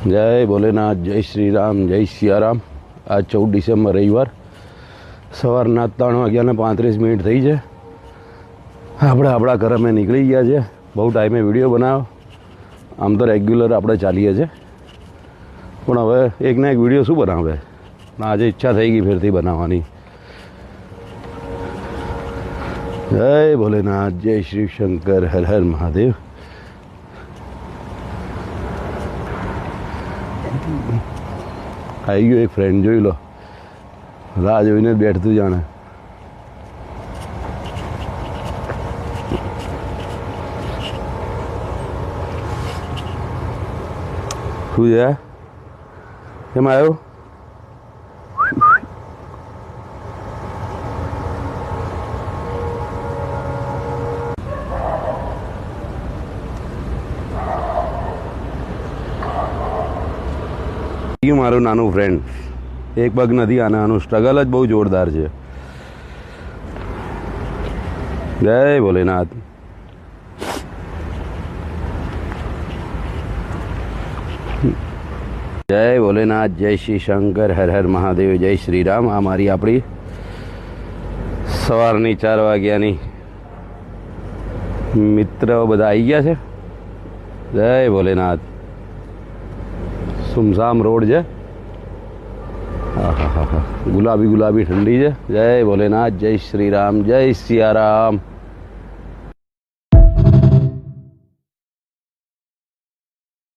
जय भोलेनाथ, जय श्री राम, जय सियाराम। आज 14 ડિસેમ્બર રવિવાર સવારના 3:35 થઈ છે। આપણે આપણા ઘરે નીકળી ગયા છે। બહુ ટાઈમે વિડીયો બનાવ્યો। આમ તો રેગ્યુલર આપણે ચાલીએ છીએ, પણ હવે એક ના એક વિડીયો શું બનાવે। આજે ઈચ્છા થઈ ગઈ ફેરથી બનાવવાની। જય ભોલેનાથ, જય શ્રી શંકર, હર હર મહાદેવ। આવી ગયો એક ફ્રેન્ડ, જોઈ લો, રાહ જોઈને જ બેઠતું જાણે। શું છે? કેમ આવ્યો? મારું નાનું ફ્રેન્ડ, એક પગ નથી આને, આનું સ્ટ્રગલ જ બહુ જોરદાર છે। જય ભોલેનાથ। જય ભોલેનાથ, જય શ્રી શંકર, હર હર મહાદેવ, જય શ્રી રામ। આ મારી આપણી સવારની 4 વાગ્યાની મિત્ર બધા આવી ગયા છે। જય ભોલેનાથ। સુમસામ રોડ છે। હા હા હા હા, ગુલાબી ગુલાબી ઠંડી છે। જય ભોલેનાથ, જય શ્રી રામ, જય સિયારામ।